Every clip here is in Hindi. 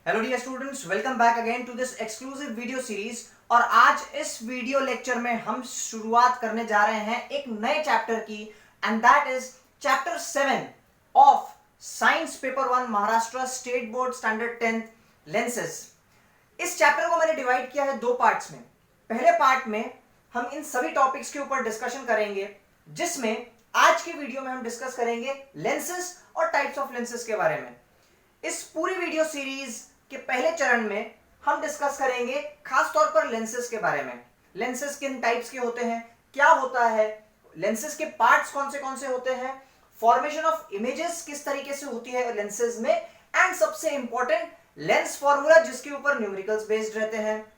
Hello dear students, welcome back again to this exclusive video series. और आज इस वीडियो लेक्चर में हम शुरुआत करने जा रहे हैं एक नए चैप्टर की, and that is chapter 7 of science paper 1 Maharashtra state board standard 10 lenses. इस चैप्टर को मैंने डिवाइड किया है दो पार्ट्स में। पहले पार्ट में हम इन सभी टॉपिक्स के ऊपर डिस्कशन करेंगे, जिसमें आज के वीडियो में हम डिस्कस करेंगे लेंसेज और टाइप्स ऑफ लेंसेज के बारे में। इस पूरी वीडियो सीरीज के पहले चरण में हम डिस्कस करेंगे खास तौर पर लेंसेज के बारे में। लेंसेज किन टाइप्स के होते हैं, क्या होता है, लेंसेज के पार्ट्स कौन से होते हैं, फॉर्मेशन ऑफ इमेजेस किस तरीके से होती है लेंसेज में, एंड सबसे इंपॉर्टेंट लेंस फॉर्मूला जिसके ऊपर न्यूमेरिकल्स बेस्ड रहते हैं।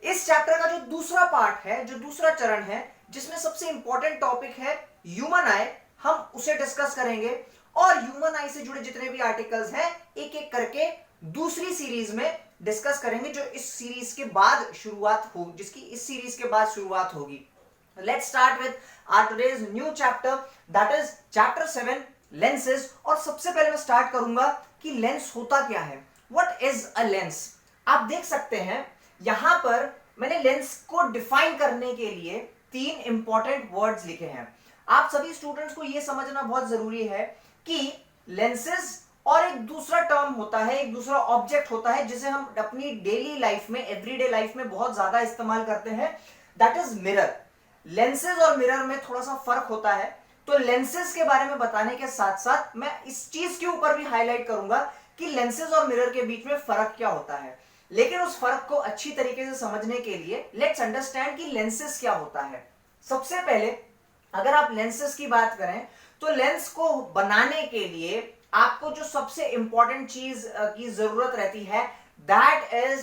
इस चैप्टर का जो दूसरा पार्ट है, जो दूसरा चरण है, जिसमें सबसे इंपॉर्टेंट टॉपिक है ह्यूमन आई, हम उसे डिस्कस करेंगे। और ह्यूमन आई से जुड़े जितने भी आर्टिकल्स हैं एक एक करके दूसरी सीरीज में डिस्कस करेंगे, जो इस सीरीज के बाद शुरुआत होगी, जिसकी इस सीरीज के बाद शुरुआत होगी। Let's start with our today's new chapter, that is chapter 7 lenses. और सबसे पहले मैं स्टार्ट करूंगा कि लेंस होता क्या है, व्हाट इज अ लेंस। आप देख सकते हैं यहां पर मैंने लेंस को डिफाइन करने के लिए 3 इंपॉर्टेंट वर्ड्स लिखे हैं। आप सभी स्टूडेंट्स को यह समझना बहुत जरूरी है कि लेंसेज और एक दूसरा टर्म होता है, एक दूसरा ऑब्जेक्ट होता है जिसे हम अपनी डेली लाइफ में, एवरीडे लाइफ में बहुत ज्यादा इस्तेमाल करते हैं, दैट इज मिरर। लेंसेज और मिरर में थोड़ा सा फर्क होता है, तो लेंसेज के बारे में बताने के साथ साथ मैं इस चीज के ऊपर भी हाईलाइट करूंगा कि लेंसेज और मिरर के बीच में फर्क क्या होता है। लेकिन उस फर्क को अच्छी तरीके से समझने के लिए लेट्स अंडरस्टैंड कि लेंसेज क्या होता है। सबसे पहले अगर आप लेंसेज की बात करें तो लेंस को बनाने के लिए आपको जो सबसे इंपॉर्टेंट चीज की जरूरत रहती है, that is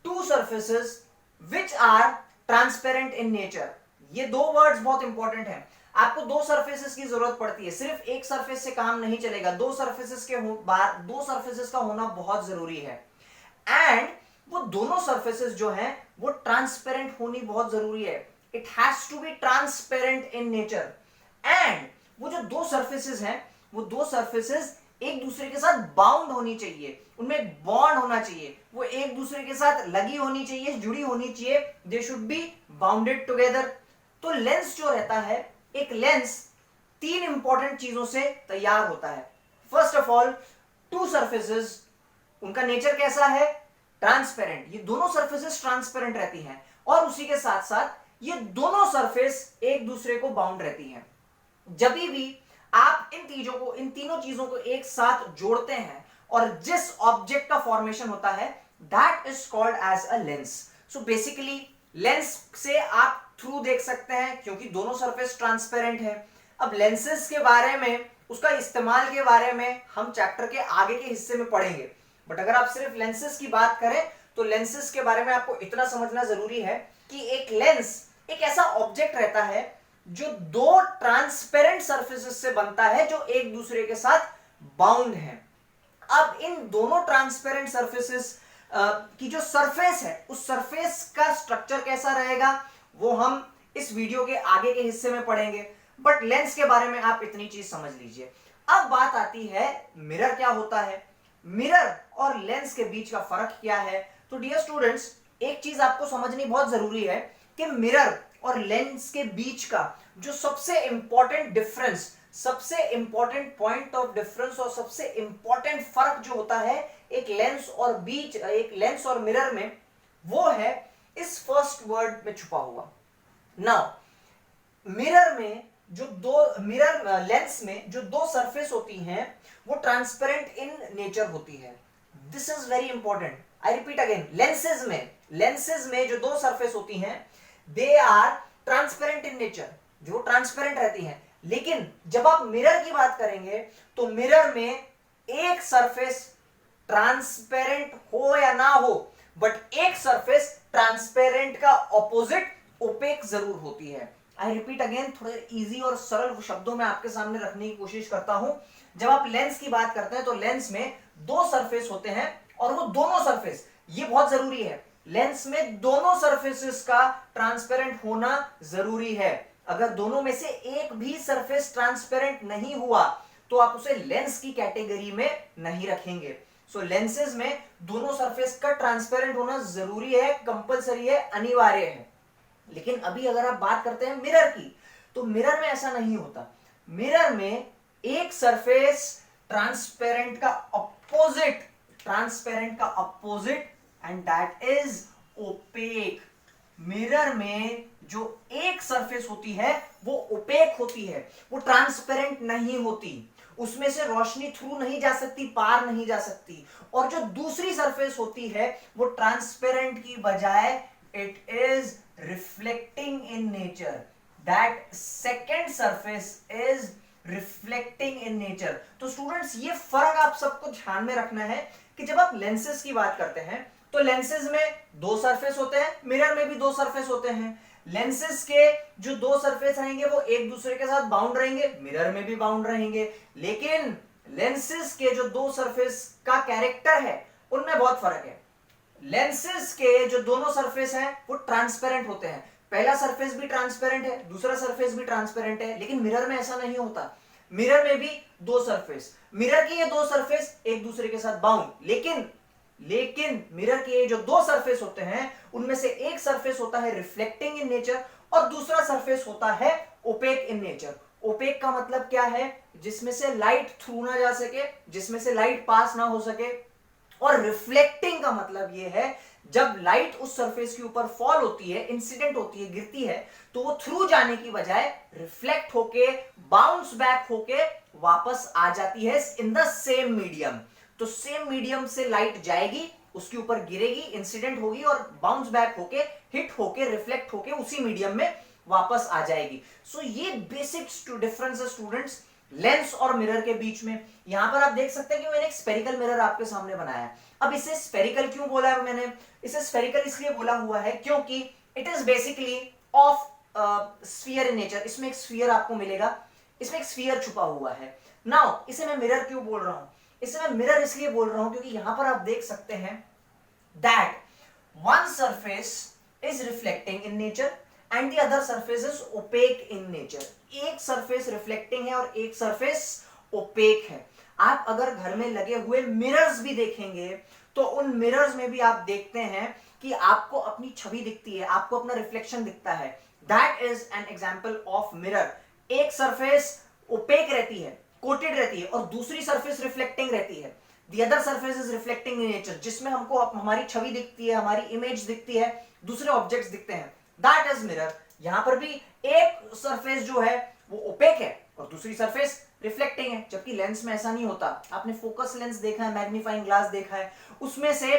2 surfaces which are transparent in nature. ये 2 वर्ड्स बहुत इंपॉर्टेंट हैं। आपको 2 सर्फेसेस की जरूरत पड़ती है, सिर्फ एक सर्फेस से काम नहीं चलेगा, 2 सर्फेसेस का होना बहुत जरूरी है। एंड वो दोनों सर्फेसेस जो हैं वो ट्रांसपेरेंट होनी बहुत जरूरी है। It has to be transparent in nature. And वो जो 2 सर्फेसेस हैं, वो 2 सर्फेसेस एक दूसरे के साथ बाउंड होनी चाहिए, उनमें एक बॉन्ड होना चाहिए, वो एक दूसरे के साथ लगी होनी चाहिए, जुड़ी होनी चाहिए, they should be bounded together. तो लेंस जो रहता है, एक लेंस 3 इंपॉर्टेंट चीजों से तैयार होता है। फर्स्ट ऑफ ऑल 2 सर्फेसेस, उनका नेचर कैसा है, ट्रांसपेरेंट। ये दोनों सर्फेसेस ट्रांसपेरेंट रहती हैं, और उसी के साथ साथ ये दोनों सरफेस एक दूसरे को बाउंड रहती हैं। जब भी आप इन तीनों चीजों को एक साथ जोड़ते हैं और जिस ऑब्जेक्ट का फॉर्मेशन होता है, that is called as a lens. So basically lens से आप थ्रू देख सकते हैं, क्योंकि दोनों सरफेस ट्रांसपेरेंट है। अब लेंसेज के बारे में, उसका इस्तेमाल के बारे में हम चैप्टर के आगे के हिस्से में पढ़ेंगे, बट अगर आप सिर्फ लेंसेज की बात करें तो लेंसेज के बारे में आपको इतना समझना जरूरी है कि एक लेंस एक ऐसा ऑब्जेक्ट रहता है जो 2 ट्रांसपेरेंट सरफेसेस से बनता है, जो एक दूसरे के साथ बाउंड है। अब इन दोनों ट्रांसपेरेंट सरफेसेस की जो सरफेस है, उस सरफेस का स्ट्रक्चर कैसा रहेगा वो हम इस वीडियो के आगे के हिस्से में पढ़ेंगे, बट लेंस के बारे में आप इतनी चीज समझ लीजिए। अब बात आती है मिरर क्या होता है, मिरर और लेंस के बीच का फर्क क्या है। तो डियर स्टूडेंट्स, एक चीज आपको समझनी बहुत जरूरी है कि मिरर और लेंस के बीच का जो सबसे इंपॉर्टेंट डिफरेंस, सबसे इंपॉर्टेंट पॉइंट ऑफ डिफरेंस और सबसे इंपॉर्टेंट फर्क जो होता है एक लेंस और मिरर में, वो है इस फर्स्ट वर्ड में छुपा हुआ। नाउ लेंस में जो 2 सरफेस होती हैं वो ट्रांसपेरेंट इन नेचर होती है। This is very important, I repeat again. Lenses में जो 2 सरफेस होती हैं, they are transparent in nature, जो ट्रांसपेरेंट रहती हैं। लेकिन जब आप मिरर की बात करेंगे तो मिरर में एक सरफेस ट्रांसपेरेंट हो या ना हो, बट एक सरफेस ट्रांसपेरेंट का ऑपोजिट ओपेक जरूर होती है। आई रिपीट अगेन, थोड़े इजी और सरल शब्दों में आपके सामने रखने की कोशिश करता हूं। जब आप लेंस की बात करते हैं तो लेंस में 2 सरफेस होते हैं, और वो दोनों सरफेस, ये बहुत जरूरी है, लेंस में दोनों सरफेसेस का ट्रांसपेरेंट होना जरूरी है। अगर दोनों में से एक भी सरफेस ट्रांसपेरेंट नहीं हुआ तो आप उसे लेंस की कैटेगरी में नहीं रखेंगे। सो लेंसेज में दोनों सरफेस का ट्रांसपेरेंट होना जरूरी है, कंपलसरी है, अनिवार्य है। लेकिन अभी अगर आप बात करते हैं मिरर की, तो मिरर में ऐसा नहीं होता। मिरर में एक सरफेस ट्रांसपेरेंट का opposite and that is opaque. Mirror में जो एक सरफेस होती है वो ओपेक होती है, वो ट्रांसपेरेंट नहीं होती, उसमें से रोशनी थ्रू नहीं जा सकती, पार नहीं जा सकती। और जो दूसरी सरफेस होती है वो ट्रांसपेरेंट की बजाय it is reflecting in nature. That second surface is reflecting in nature. तो स्टूडेंट्स ये फर्क आप सबको ध्यान में रखना है कि जब आप लेंसेज की बात करते हैं तो लेंसेज में दो सरफेस होते हैं, मिरर में भी दो सरफेस होते हैं। लेंसेज के जो दो सरफेस रहेंगे वो एक दूसरे के साथ बाउंड रहेंगे, मिरर में भी बाउंड रहेंगे। लेकिन लेंसेज के जो दो सरफेस का कैरेक्टर है उनमें बहुत फर्क है। लेंसेज के जो दोनों सरफेस हैं वो ट्रांसपेरेंट होते हैं, पहला सरफेस भी ट्रांसपेरेंट है, दूसरा सरफेस भी ट्रांसपेरेंट है। लेकिन मिरर में ऐसा नहीं होता, मिरर में भी दो सरफेस, मिरर के ये दो सरफेस एक दूसरे के साथ बाउंड, लेकिन मिरर के जो दो सरफेस होते हैं उनमें से एक सरफेस होता है रिफ्लेक्टिंग इन नेचर और दूसरा सरफेस होता है ओपेक इन नेचर। ओपेक का मतलब क्या है? जिसमें से लाइट थ्रू ना जा सके, जिसमें से लाइट पास ना हो सके। और रिफ्लेक्टिंग का मतलब यह है जब लाइट उस सरफेस के ऊपर फॉल होती है, इंसिडेंट होती है, गिरती है, तो वो थ्रू जाने की बजाय रिफ्लेक्ट होके, बाउंस बैक होके वापस आ जाती है इन द सेम मीडियम। तो सेम मीडियम से लाइट जाएगी, उसके ऊपर गिरेगी, इंसिडेंट होगी और बाउंस बैक होके, हिट होके, रिफ्लेक्ट होके उसी मीडियम में वापस आ जाएगी। सो ये बेसिक डिफरेंस है स्टूडेंट्स लेंस और मिरर के बीच में। यहां पर आप देख सकते हैं कि मैंने एक स्फेरिकल मिरर आपके सामने बनाया है। अब इसे स्फेरिकल क्यों बोला है मैंने? इसे स्फेरिकल इसलिए बोला हुआ है क्योंकि it is basically of sphere in nature. इसमें एक स्फीयर आपको मिलेगा, इसमें एक स्फीयर छुपा हुआ है। नाउ इसे मैं मिरर क्यों बोल रहा हूं? इसे मैं मिरर इसलिए बोल रहा हूं क्योंकि यहां पर आप देख सकते हैं that one surface is reflecting in nature and the other surface is opaque in nature. एक सरफेस रिफ्लेक्टिंग है और एक सरफेस ओपेक है। आप अगर घर में लगे हुए मिरर्स भी देखेंगे तो उन मिरर्स में भी आप देखते हैं कि आपको अपनी छवि दिखती है, आपको अपना रिफ्लेक्शन दिखता है। That is an example of mirror. एक सरफेस ओपेक रहती है, कोटेड रहती है और दूसरी सरफेस रिफ्लेक्टिंग रहती है। The other surface is reflecting in nature, जिसमें हमको हमारी छवि दिखती है, हमारी इमेज दिखती है, दूसरे ऑब्जेक्ट्स दिखते हैं। That is mirror। यहां पर भी एक सरफेस जो है वो ओपेक है और दूसरी सरफेस रिफ्लेक्टिंग है, जबकि लेंस में ऐसा नहीं होता। आपने फोकस लेंस देखा है, मैग्नीफाइंग ग्लास देखा है, उसमें से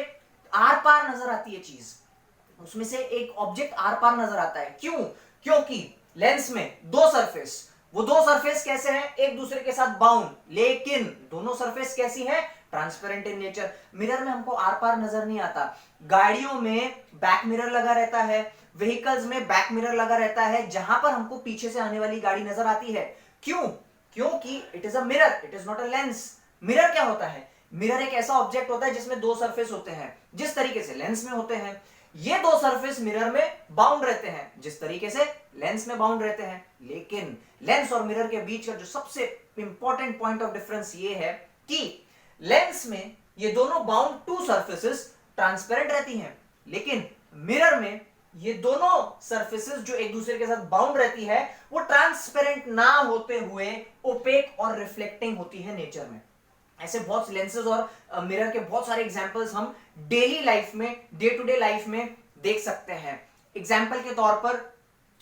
आर पार नजर आती है चीज, उसमें से एक ऑब्जेक्ट आर पार नजर आता है। क्यों? क्योंकि लेंस में दो सरफेस, वो दो सरफेस कैसे हैं? एक दूसरे के साथ बाउंड, लेकिन दोनों सरफेस कैसी हैं? Transparent in nature. मिरर में हमको आर पार नजर नहीं आता। गाड़ियों में बैक मिरर लगा रहता है, व्हीकल्स में बैक मिरर लगा रहता है, जहां पर हमको पीछे से आने वाली गाड़ी नजर आती है। क्यों? क्योंकि it is a mirror, it is not a lens. Mirror क्या होता है? मिरर एक ऐसा ऑब्जेक्ट होता है जिसमें दो सरफेस होते हैं, जिस तरीके से लेंस में होते हैं। ये दो सरफेस मिरर में बाउंड रहते हैं जिस तरीके से लेंस में बाउंड रहते हैं। लेकिन लेंस और मिरर के बीच का जो सबसे इंपॉर्टेंट पॉइंट ऑफ डिफरेंस ये है कि लेंस में ये दोनों बाउंड टू सरफेसेस ट्रांसपेरेंट रहती हैं, लेकिन मिरर में ये दोनों सरफेसेस जो एक दूसरे के साथ बाउंड रहती है वो ट्रांसपेरेंट ना होते हुए ओपेक और रिफ्लेक्टिंग होती है नेचर में। ऐसे बहुत लेंसेज और मिरर के बहुत सारे एग्जांपल्स हम डेली लाइफ में, डे टू डे लाइफ में देख सकते हैं। एग्जांपल के तौर पर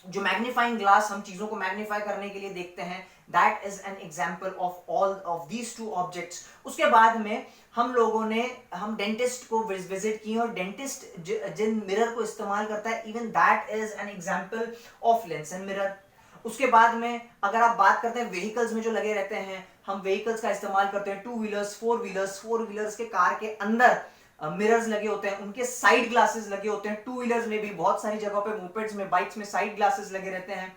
जो मैग्नीफाइंग ग्लास हम चीजों को मैग्नीफाई करने के लिए देखते हैं, that is an example of all of these two objects. उसके बाद में हम डेंटिस्ट को विजिट किए और डेंटिस्ट जिन मिरर को इस्तेमाल करता है, even that is an example of lens and mirror. उसके बाद में अगर आप बात करते हैं व्हीकल्स में जो लगे रहते हैं, हम व्हीकल्स का इस्तेमाल करते हैं, टू व्हीलर्स, फोर व्हीलर्स के कार के अंदर मिरर्स लगे होते हैं, उनके साइड ग्लासेस लगे होते हैं। टू व्हीलर्स में भी बहुत सारी जगहों पे, मोपेड्स में, बाइक्स में साइड ग्लासेस लगे रहते हैं।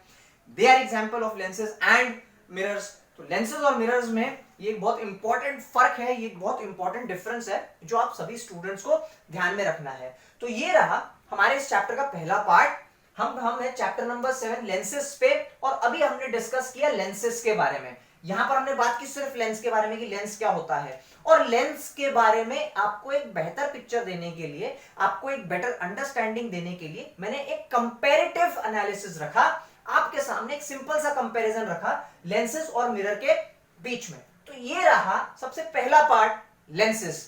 They are example of lenses and mirrors. तो लेंसेज और मिरर्स में ये एक बहुत इंपॉर्टेंट फर्क है, ये एक बहुत इंपॉर्टेंट डिफरेंस है जो आप सभी स्टूडेंट्स को ध्यान में रखना है। तो ये रहा हमारे इस चैप्टर का पहला पार्ट। हम है चैप्टर नंबर 7 लेंसेज पे, और अभी हमने डिस्कस किया लेंसेज के बारे में। यहां पर हमने बात की सिर्फ लेंस के बारे में कि लेंस क्या होता है, और लेंस के बारे में आपको एक बेहतर पिक्चर देने के लिए, आपको एक बेटर अंडरस्टैंडिंग देने के लिए मैंने एक कंपैरेटिव एनालिसिस रखा आपके सामने, एक सिंपल सा कंपैरिजन रखा लेंसेज और मिरर के बीच में। तो ये रहा सबसे पहला पार्ट, लेंसेज।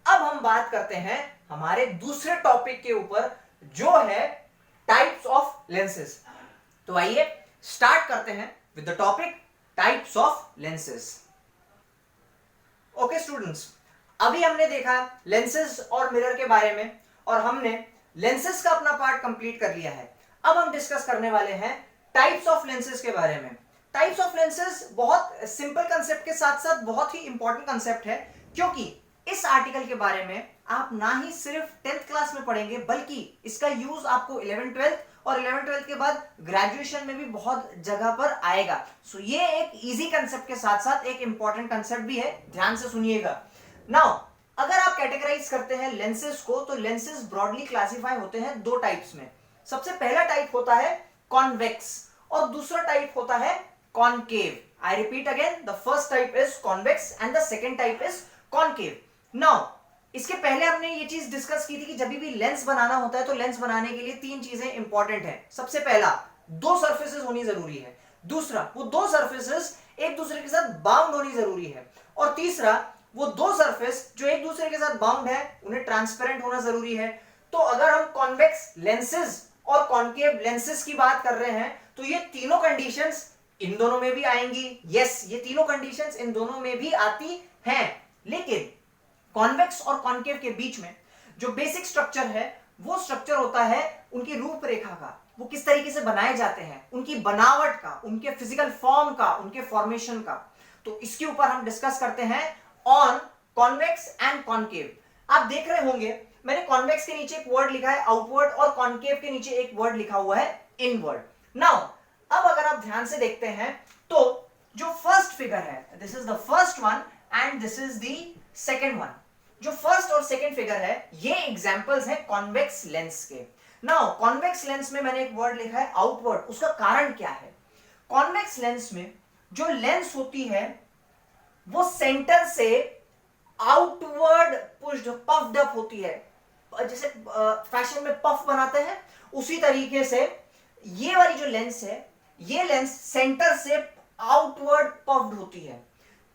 अब हम बात करते हैं हमारे दूसरे टॉपिक के ऊपर, जो है टाइप्स ऑफ लेंसेज। तो आइए स्टार्ट करते हैं with the topic types of lenses. Okay students, अभी हमने देखा लेंसेज और मिरर के बारे में, और हमने लेंसेज का अपना पार्ट कंप्लीट कर लिया है। अब हम डिस्कस करने वाले हैं टाइप्स ऑफ लेंसेज के बारे में। टाइप्स ऑफ लेंसेज बहुत सिंपल कंसेप्ट के साथ साथ बहुत ही इंपॉर्टेंट कंसेप्ट है, क्योंकि इस आर्टिकल के बारे में आप ना ही सिर्फ 10th क्लास में पढ़ेंगे, बल्कि इसका यूज आपको 11th 12th और 11th 12th के बाद ग्रेजुएशन में भी बहुत जगह पर आएगा। सो ये एक इजी कंसेप्ट के साथ साथ एक इंपॉर्टेंट कंसेप्ट भी है, ध्यान से सुनिएगा। नाउ अगर आप कैटेगराइज करते हैं लेंसेज को, तो लेंसेज ब्रॉडली क्लासिफाई होते हैं दो टाइप्स में। सबसे पहला टाइप होता है कॉन्वेक्स और दूसरा टाइप होता है concave. I repeat again, the first type is convex and the second type is concave. Now इसके पहले हमने ये चीज डिस्कस की थी कि जब भी लेंस बनाना होता है तो लेंस बनाने के लिए तीन चीजें इंपॉर्टेंट है। सबसे पहला, दो सरफेसेस होनी जरूरी है। दूसरा, वो दो सरफेसेस एक दूसरे के साथ बाउंड होनी जरूरी है। और तीसरा, वो दो सरफेस जो एक दूसरे के साथ बाउंड है उन्हें ट्रांसपेरेंट होना जरूरी है। तो अगर हम कॉन्वेक्स लेंसेज और कॉनकेव लेंसेज की बात कर रहे हैं तो ये तीनों कंडीशंस इन दोनों में भी आएंगी। यस, ये तीनों कंडीशंस इन दोनों में भी आती हैं, लेकिन कॉन्वेक्स और कॉनकेव के बीच में जो बेसिक स्ट्रक्चर है वो स्ट्रक्चर होता है उनकी रूपरेखा का, वो किस तरीके से बनाए जाते हैं, उनकी बनावट का, उनके फिजिकल फॉर्म का, उनके फॉर्मेशन का। तो इसके ऊपर हम डिस्कस करते हैं ऑन कॉन्वेक्स एंड कॉनकेव। आप देख रहे होंगे मैंने कॉन्वेक्स के नीचे एक वर्ड लिखा है आउटवर्ड और कॉनकेव के नीचे एक वर्ड लिखा हुआ है इनवर्ड। नाउ अब अगर आप ध्यान से देखते हैं तो जो फर्स्ट फिगर है, this is the first one and this is the second one. जो फर्स्ट और सेकंड फिगर है ये एग्जांपल्स हैं कॉन्वेक्स लेंस के। नाउ कॉन्वेक्स लेंस में मैंने एक वर्ड लिखा है आउटवर्ड। उसका कारण क्या है? कॉन्वेक्स लेंस में जो लेंस होती है वो सेंटर से आउटवर्ड पुश्ड पफ्ड अप होती है, जैसे फैशन में पफ बनाते हैं उसी तरीके से ये वाली जो लेंस है, ये लेंस सेंटर से आउटवर्ड पफ्ड होती है।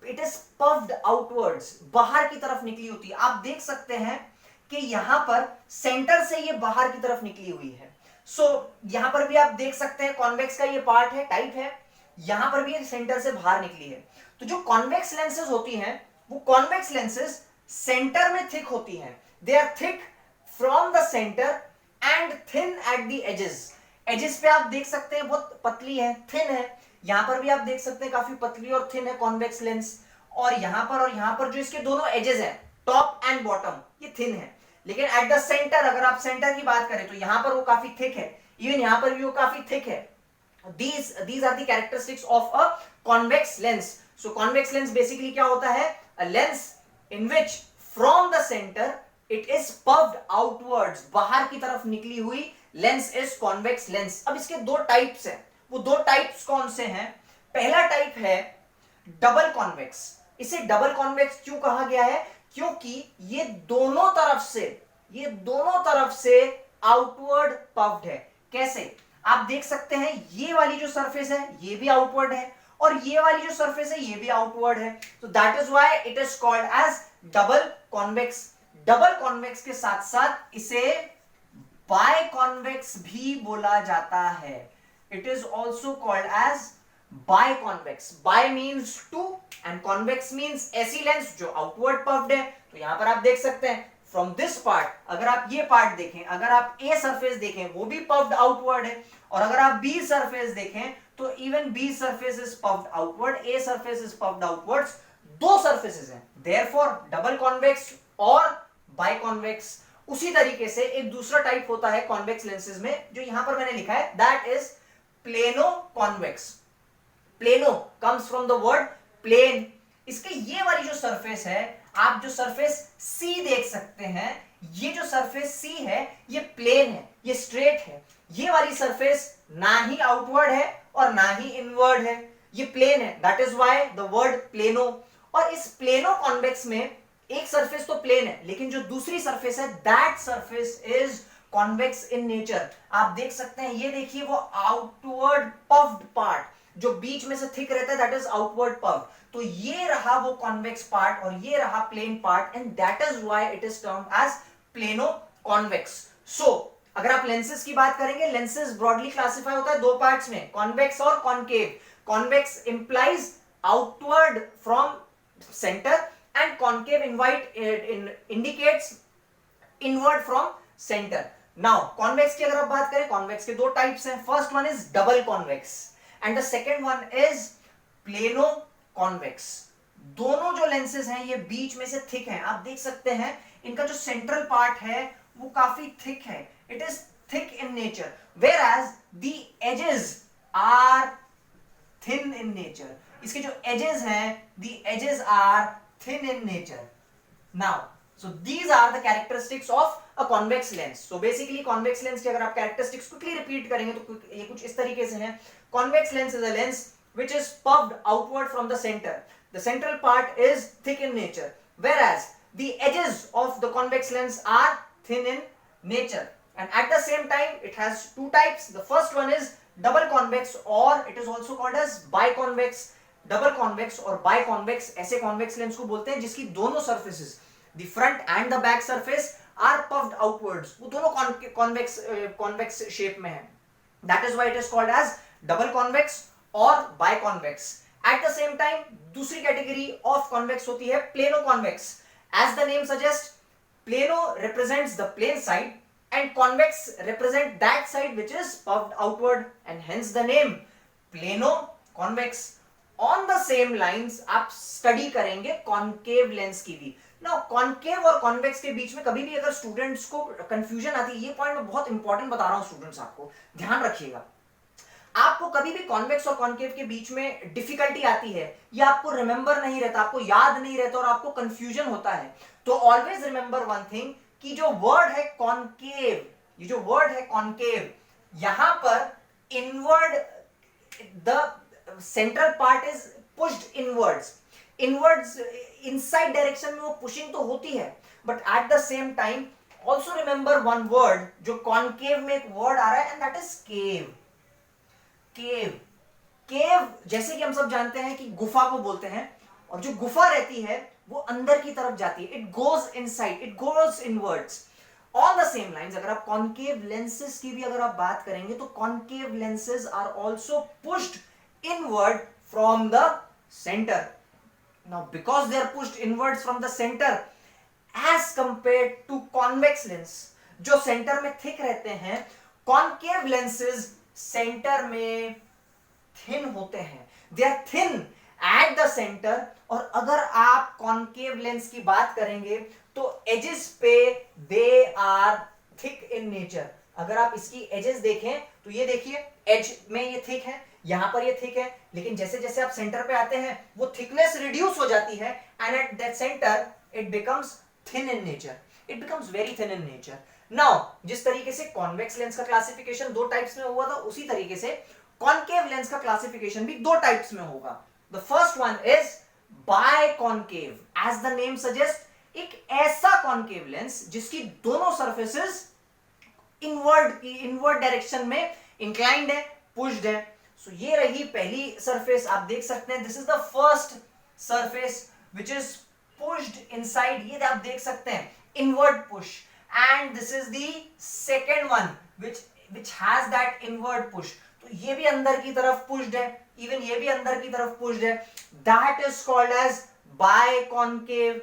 इट इज पफ्ड आउटवर्ड्स, बाहर की तरफ निकली होती है। आप देख सकते हैं कि यहां पर सेंटर से ये बाहर की तरफ निकली हुई है। सो यहां पर भी आप देख सकते हैं कॉन्वेक्स का ये पार्ट है, टाइप है, यहां पर भी ये सेंटर से बाहर निकली है। तो जो कॉन्वेक्स लेंसेज होती हैं वो कॉन्वेक्स लेंसेज सेंटर में थिक होती हैं। They are thick from the centre and thin at the edges. Edges पे आप देख सकते हैं बहुत पतली है, थिन है। यहां पर भी आप देख सकते हैं काफी पतली और थिन है कॉन्वेक्स लेंस। और यहां पर जो इसके दोनों एजेस हैं, टॉप एंड बॉटम, ये थिन है। लेकिन एट द सेंटर, अगर आप सेंटर की बात करें तो यहां पर वो काफी थिक है, इवन यहां पर भी वो काफी थिक है। these are the characteristics of a convex lens. So convex lens basically क्या होता है? A lens in which from the center it is puffed outwards, बाहर की तरफ निकली हुई लेंस is convex lens. अब इसके दो टाइप्स हैं, वो दो टाइप्स कौन से हैं? पहला टाइप है डबल कॉन्वेक्स। इसे डबल कॉन्वेक्स क्यों कहा गया है? क्योंकि ये दोनों तरफ से आउटवर्ड पफ्ड है। कैसे? आप देख सकते हैं ये वाली जो सरफेस है ये भी आउटवर्ड है और ये वाली जो सरफेस है ये भी आउटवर्ड है। तो that is why it is called as double convex. Double convex के साथ साथ इसे बाय कॉन्वेक्स भी बोला जाता है। It is also called as bi convex. Bi means two and convex means ऐसी लेंस जो आउटवर्ड पफ्ड है। तो यहां पर आप देख सकते हैं फ्रॉम दिस पार्ट, अगर आप ये पार्ट देखें, अगर आप ए सरफेस देखें वो भी पफ्ड आउटवर्ड है, और अगर आप बी सरफेस देखें तो even be surface is puffed outward, a surface is puffed outwards. दो सरफेसेस हैं, देयरफॉर डबल कॉन्वेक्स और बाय कॉन्वेक्स। उसी तरीके से एक दूसरा टाइप होता है कॉन्वेक्स लेंसेज में जो यहां पर मैंने लिखा है, that is plano convex. Plano comes from the word plane. इसके ये वाली जो सरफेस है, आप जो सरफेस सी देख सकते हैं, ये जो सरफेस सी है ये प्लेन है, ये स्ट्रेट है। ये वाली सरफेस ना ही आउटवर्ड है और ना ही इनवर्ड है। ये प्लेन है, that is why the word plano. और इस प्लेनो कॉन्वेक्स में एक सरफेस तो प्लेन है, लेकिन जो दूसरी सरफेस है that surface is convex in nature. आप देख सकते हैं, ये देखिए वो आउटवर्ड पफ्ड पार्ट जो बीच में से थिक रहता है, दैट इज आउटवर्ड पफ्ड। तो ये रहा वो कॉन्वेक्स पार्ट और ये रहा plane part, and that is why it is termed as plano convex. So अगर आप लेंसेज की बात करेंगे, लेंसेज ब्रॉडली क्लासिफाई होता है दो पार्ट्स में, कॉन्वेक्स और concave. Convex implies outward from centre and concave indicates inward from center. Now convex की अगर आप बात करें, convex के दो टाइप्स हैं। First one is double convex and the second one is plano convex. दोनों जो लेंसेज हैं ये बीच में से थिक हैं, आप देख सकते हैं इनका जो सेंट्रल पार्ट है वो काफी थिक है, it is thick in nature, whereas the edges are thin in nature. इसके जो edges हैं, the edges are thin in nature. Now, so these are the characteristics of a convex lens. So basically convex lens की अगर आप characteristics quickly repeat करेंगे तो ये कुछ इस तरीके से हैं। Convex lens is a lens which is puffed outward from the center. The central part is thick in nature, whereas the edges of the convex lens are thin in nature. And at the same time, it has two types. The first one is double convex, or it is also called as biconvex. Double convex और बाय कॉन्वेक्स ऐसे कॉन्वेक्स लेंस को बोलते हैं जिसकी दोनों surfaces, the front and the back surface, are puffed outwards, वो दोनों कॉन्वेक्स शेप में है। That is why it is called as double convex और by convex. At the same time दूसरी कैटेगरी ऑफ कॉन्वेक्स होती है plano convex. As the name suggest, plano represents the plane side and convex represent that side which is puffed outward, and hence the name plano convex. On the same lines आप स्टडी करेंगे कॉन्केव लेंस की भी। नाउ कॉन्केव और कॉन्वेक्स के बीच में कभी भी अगर स्टूडेंट्स को कंफ्यूजन आती है, ये पॉइंट मैं बहुत इंपॉर्टेंट बता रहा हूं स्टूडेंट्स, आपको ध्यान रखिएगा। आपको कभी भी कॉन्वेक्स और कॉन्केव के बीच में डिफिकल्टी आती है, या आपको रिमेंबर नहीं रहता, आपको याद नहीं रहता और आपको कंफ्यूजन होता है, तो ऑलवेज रिमेंबर वन थिंग कि जो वर्ड है कॉन्केव, ये जो वर्ड है कॉन्केव, यहां पर inward the central part is pushed inwards inside direction में वो पुशिंग तो होती है, but at the same time also remember one word जो कॉन्केव में एक वर्ड आ रहा है, एंड दैट इज केव। केव जैसे कि हम सब जानते हैं कि गुफा को बोलते हैं, और जो गुफा रहती है वो अंदर की तरफ जाती है, it goes inside, it goes inwards. On the same lines अगर आप कॉन्केव लेंसेज की भी अगर आप बात करेंगे, तो concave lenses are also pushed inward from the center. Now because they are pushed inwards from the center as compared to convex lens जो center में thick रहते हैं, concave lenses center में thin होते हैं, they are thin at the center। और अगर आप concave lens की बात करेंगे तो edges पे they are thick in nature। अगर आप इसकी edges देखें तो ये देखिए edge में ये thick है, यहां पर ये थिक है, लेकिन जैसे जैसे आप सेंटर पे आते हैं वो थिकनेस रिड्यूस हो जाती है, and at that centre it becomes thin in nature, it becomes very thin in nature. Now जिस तरीके से कॉन्वेक्स लेंस का क्लासिफिकेशन दो टाइप्स में हुआ था, उसी तरीके से कॉन्केव लेंस का क्लासिफिकेशन भी दो टाइप्स में होगा। The first one is bi concave, as the name suggest, एक ऐसा कॉन्केव लेंस जिसकी दोनों सर्फेसेस इनवर्ड डायरेक्शन में इंक्लाइंड है, पुश्ड है। So, ये रही पहली सरफेस, आप देख सकते हैं, this is the first surface which is pushed inside, ये आप देख सकते हैं inward push, and this is the second one which has that inward push. तो ये भी अंदर की तरफ पुश्ड है, इवन ये भी अंदर की तरफ पुश्ड है, that is called as bi concave.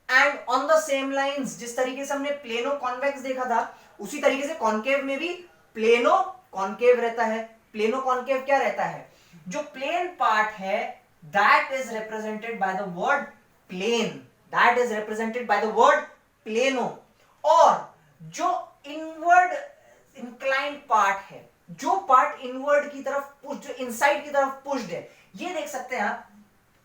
And on the same lines जिस तरीके से हमने प्लेनो कॉन्वेक्स देखा था, उसी तरीके से कॉन्केव में भी प्लेनो कॉन्केव रहता है। प्लेनो कॉन्केव क्या रहता है, जो प्लेन पार्ट है that is represented by the word plane, that is represented by the word plano, और जो इनवर्ड इंक्लाइंड पार्ट है, जो पार्ट इनवर्ड की तरफ पुश, जो इनसाइड की तरफ पुश्ड है, ये देख सकते हैं आप,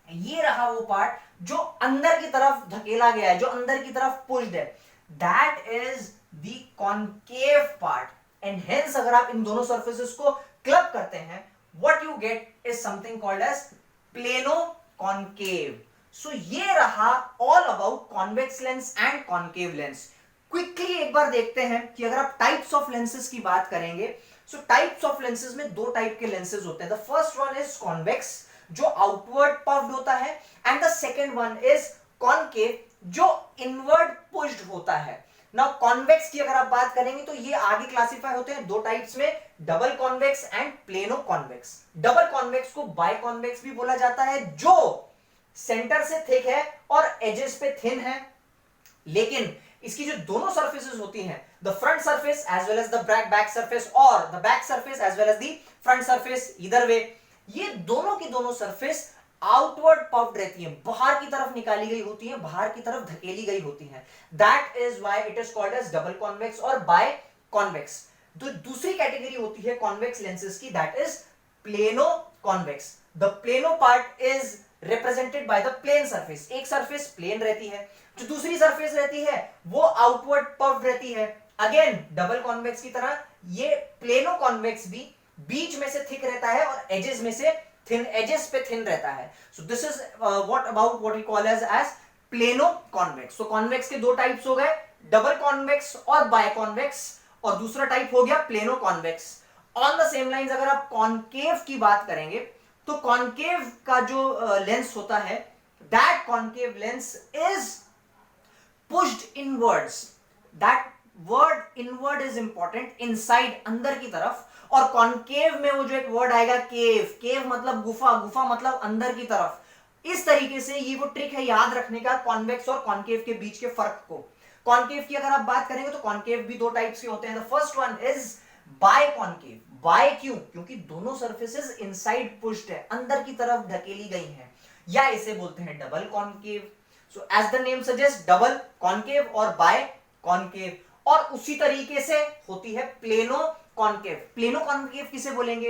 ये रहा वो पार्ट जो अंदर की तरफ धकेला गया है, जो अंदर की तरफ पुश्ड है, that is the concave part. And hence अगर आप इन दोनों सर्फेसेस को क्लब करते हैं, what you get is something called as plano concave. So ये रहा all about convex lens and concave lens. Quickly एक बार देखते हैं कि अगर आप टाइप्स ऑफ लेंसेज की बात करेंगे, सो टाइप्स ऑफ लेंसेज में दो टाइप के लेंसेज होते हैं. The first one is convex जो आउटवर्ड पफ्ड होता है, and the second one is concave जो इनवर्ड पुश्ड होता है. नाउ कॉन्वेक्स की अगर आप बात करेंगे तो ये आगे क्लासिफाई होते हैं दो टाइप्स में, double convex and plano convex. Double convex को बाय कॉन्वेक्स भी बोला जाता है जो सेंटर से थिक है और एजेस पे थिन है, लेकिन इसकी जो दोनों सरफेसेस होती हैं, the front surface as well as the back surface और the back surface as well as the front surface, either way ये दोनों की दोनों सरफेस आउटवर्ड पफ्ड रहती है, बाहर की तरफ निकाली गई होती है, बाहर की तरफ धकेली गई होती है. That is why it is called as double convex और बाय कॉन्वेक्स. तो दूसरी कैटेगरी होती है कॉन्वेक्स लेंसेज की, that is plano convex. The plano part is represented by the plane surface. एक सरफेस प्लेन रहती है, जो दूसरी सरफेस रहती है वो आउटवर्ड पफ्ड रहती है. अगेन डबल कॉन्वेक्स की तरह ये प्लेनो कॉन्वेक्स भी बीच में से थिक रहता है और एजेस में से थिन, एजेस पे थिन रहता है. So this is what about what we call as plano convex. So convex के दो टाइप्स हो गए, डबल कॉन्वेक्स और बाय कॉन्वेक्स, और दूसरा टाइप हो गया plano convex. On the same lines अगर आप कॉनकेव की बात करेंगे तो कॉनकेव का जो लेंस होता है, that concave lens is pushed inwards. That word inward is important, inside अंदर की तरफ. और कॉनकेव में वो जो एक वर्ड आएगा केव, केव मतलब गुफा, गुफा मतलब अंदर की तरफ. इस तरीके से ये वो ट्रिक है याद रखने का कॉन्वेक्स और कॉनकेव के बीच के फर्क को. कॉनकेव की अगर आप बात करेंगे तो कॉनकेव भी दो टाइप्स के होते हैं. The first one is bi concave. Bi क्यों? क्योंकि दोनों सरफेसेस इनसाइड पुश्ड है, अंदर की तरफ ढकेली गई हैं, या इसे बोलते हैं double concave. So as the name suggest, double concave और बाय कॉनकेव. और उसी तरीके से होती है प्लेनो कॉनकेव. प्लेनो कॉनकेव किसे बोलेंगे?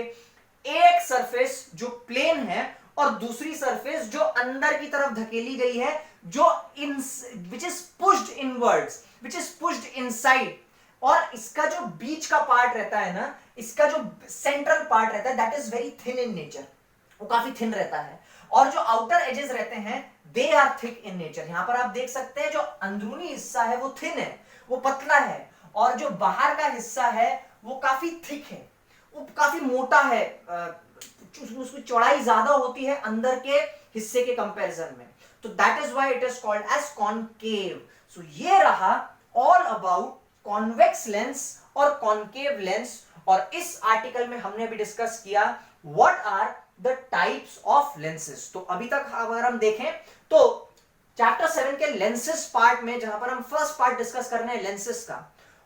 एक सरफेस जो प्लेन है और दूसरी सरफेस जो अंदर की तरफ धकेली गई है, जो which is pushed inwards, which is pushed inside. और इसका जो बीच का पार्ट रहता है ना, इसका जो सेंट्रल पार्ट रहता है, that is very thin in nature, वो काफी थिन रहता है. और जो आउटर एजेस रहते हैं, they are thick in nature. यहां पर आप देख सकते हैं जो अंदरूनी हिस्सा है वो थिन है, वो पतला है, और जो बाहर का हिस्सा है वो काफी थिक है, वो काफी मोटा है, उसकी चौड़ाई ज्यादा होती है अंदर के हिस्से के कंपैरिजन में. तो that is why it is called as concave. So ये रहा ऑल अबाउट कॉन्वेक्स लेंस और कॉनकेव लेंस. और इस आर्टिकल में हमने भी डिस्कस किया what are the types of lenses. तो अभी तक अगर हम देखें तो चैप्टर 7 के लेंसेज पार्ट में, जहां पर हम फर्स्ट पार्ट डिस्कस कर रहे हैं लेंसेज का,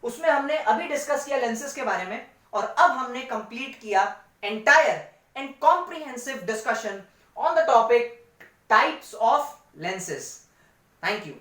उसमें हमने अभी डिस्कस किया लेंसेज के बारे में, और अब हमने कंप्लीट किया entire and comprehensive discussion on the topic types of lenses. Thank you.